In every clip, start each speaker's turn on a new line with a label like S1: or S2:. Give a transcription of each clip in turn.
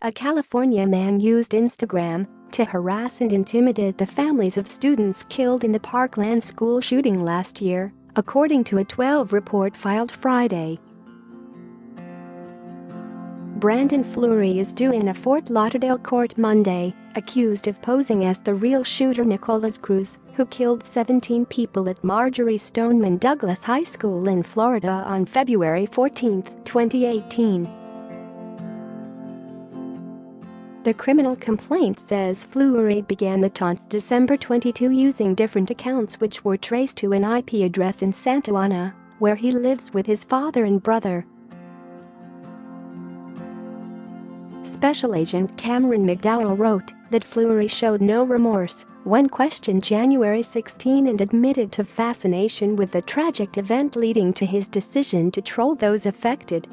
S1: A California man used Instagram to harass and intimidate the families of students killed in the Parkland school shooting last year, according to a 12 report filed Friday. Brandon Fleury is due in a Fort Lauderdale court Monday, accused of posing as the real shooter Nikolas Cruz, who killed 17 people at Marjory Stoneman Douglas High School in Florida on February 14, 2018. The criminal complaint says Fleury began the taunts December 22 using different accounts which were traced to an IP address in Santa Ana, where he lives with his father and brother. Special Agent Cameron McDowell wrote that Fleury showed no remorse when questioned January 16 and admitted to fascination with the tragic event leading to his decision to troll those affected.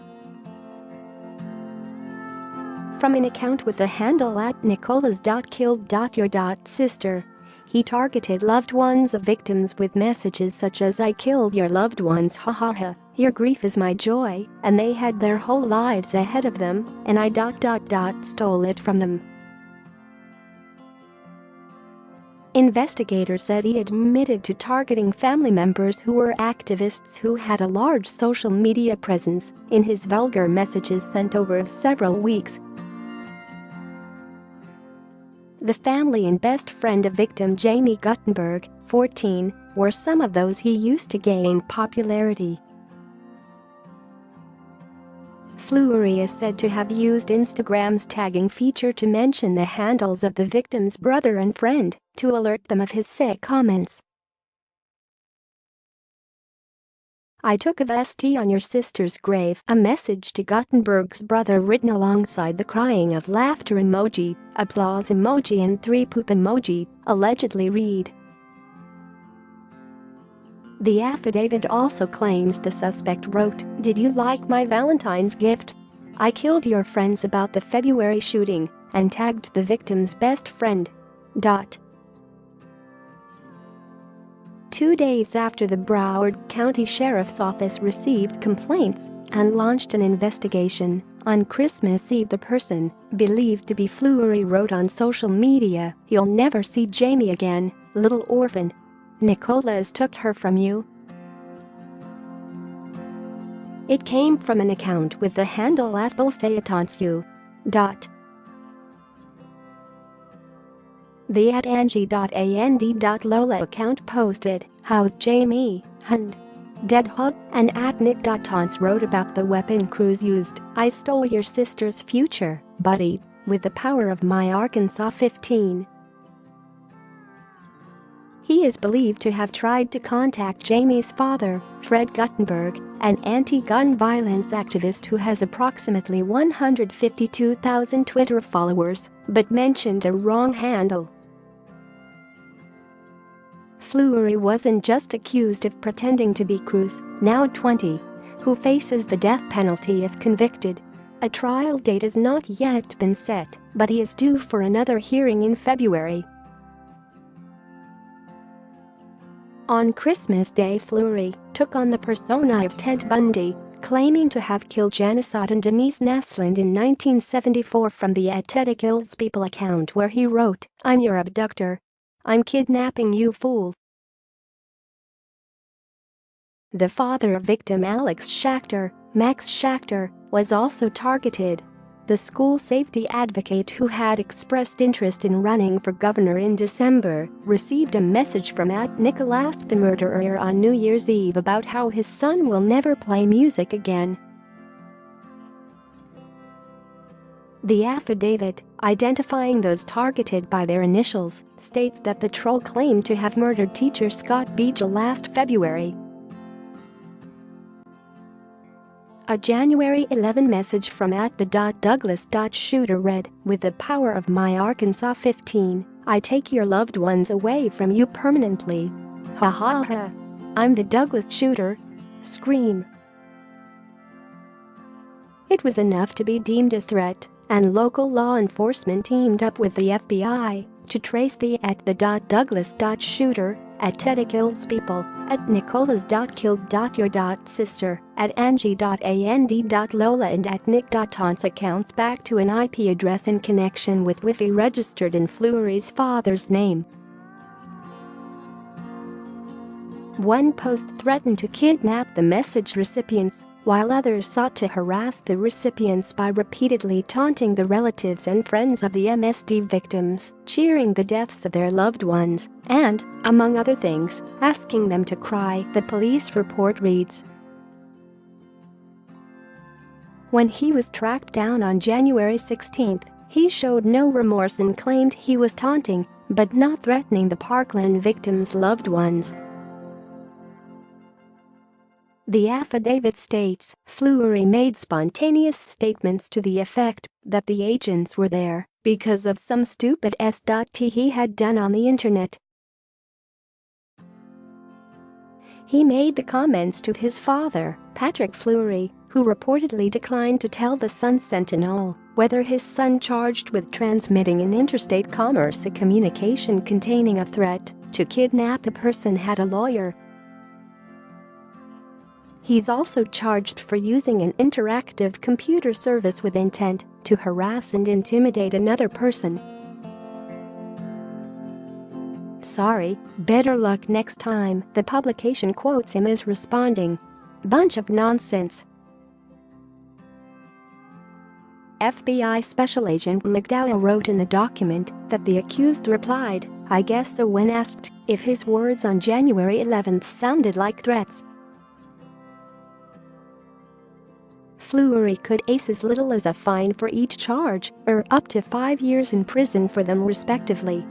S1: From an account with the handle @Nikolas.killed.your.sister, he targeted loved ones of victims with messages such as "I killed your loved ones, hahaha, your grief is my joy, and they had their whole lives ahead of them, and I stole it from them." Investigators said he admitted to targeting family members who were activists who had a large social media presence in his vulgar messages sent over several weeks. The family and best friend of victim Jamie Guttenberg, 14, were some of those he used to gain popularity. Fleury is said to have used Instagram's tagging feature to mention the handles of the victim's brother and friend to alert them of his sick comments. "I took a VST on your sister's grave," a message to Guttenberg's brother written alongside the crying of laughter emoji, applause emoji and 3 poop emoji, allegedly read. The affidavit also claims the suspect wrote, "Did you like my Valentine's gift? I killed your friends about the February shooting," and tagged the victim's best friend. 2 days after the Broward County Sheriff's Office received complaints and launched an investigation, on Christmas Eve the person, believed to be Fleury, wrote on social media, "You'll never see Jamie again, little orphan. Nikolas took her from you." It came from an account with the handle @BullSayItTauntsYou. The @Angie.and.Lola account posted, "How's Jamie, hund? Dead hot?" and @Nick.Taunts wrote about the weapon Cruz used, "I stole your sister's future, buddy, with the power of my Arkansas 15. He is believed to have tried to contact Jamie's father, Fred Guttenberg, an anti-gun violence activist who has approximately 152,000 Twitter followers, but mentioned a wrong handle. Fleury wasn't just accused of pretending to be Cruz, now 20, who faces the death penalty if convicted. A trial date has not yet been set, but he is due for another hearing in February. On Christmas Day, Fleury took on the persona of Ted Bundy, claiming to have killed Janice Ott and Denise Naslund in 1974 from the @Teddy Kills People account, where he wrote, "I'm your abductor. I'm kidnapping you, fool." The father of victim Alex Schachter, Max Schachter, was also targeted. The school safety advocate who had expressed interest in running for governor in December received a message from @Nikolas the murderer on New Year's Eve about how his son will never play music again. The affidavit, identifying those targeted by their initials, states that the troll claimed to have murdered teacher Scott Beigel last February. A January 11 message from @the.Douglas.shooter read, "With the power of my Arkansas 15, I take your loved ones away from you permanently. Hahaha. I'm the Douglas shooter. Scream." It was enough to be deemed a threat, and local law enforcement teamed up with the FBI to trace the @the.Douglas.shooter at @TeddyKillsPeople, at Nicolas.killed.your.sister, at Angie.and.Lola and at Nick.taunts accounts back to an IP address in connection with Wi-Fi registered in Fleury's father's name. One post threatened to kidnap the message recipients, while others sought to harass the recipients by repeatedly taunting the relatives and friends of the MSD victims, cheering the deaths of their loved ones, and, among other things, asking them to cry, the police report reads. When he was tracked down on January 16, he showed no remorse and claimed he was taunting, but not threatening the Parkland victims' loved ones. The affidavit states Fleury made spontaneous statements to the effect that the agents were there because of some stupid s.t he had done on the internet. He made the comments to his father, Patrick Fleury, who reportedly declined to tell the Sun-Sentinel whether his son charged with transmitting in interstate commerce a communication containing a threat to kidnap a person had a lawyer. He's also charged for using an interactive computer service with intent to harass and intimidate another person. Sorry, better luck next time, the publication quotes him as responding. Bunch of nonsense. FBI Special Agent McDowell wrote in the document that the accused replied, "I guess so," when asked if his words on January 11 sounded like threats. Fleury could ace as little as a fine for each charge or up to 5 years in prison for them respectively.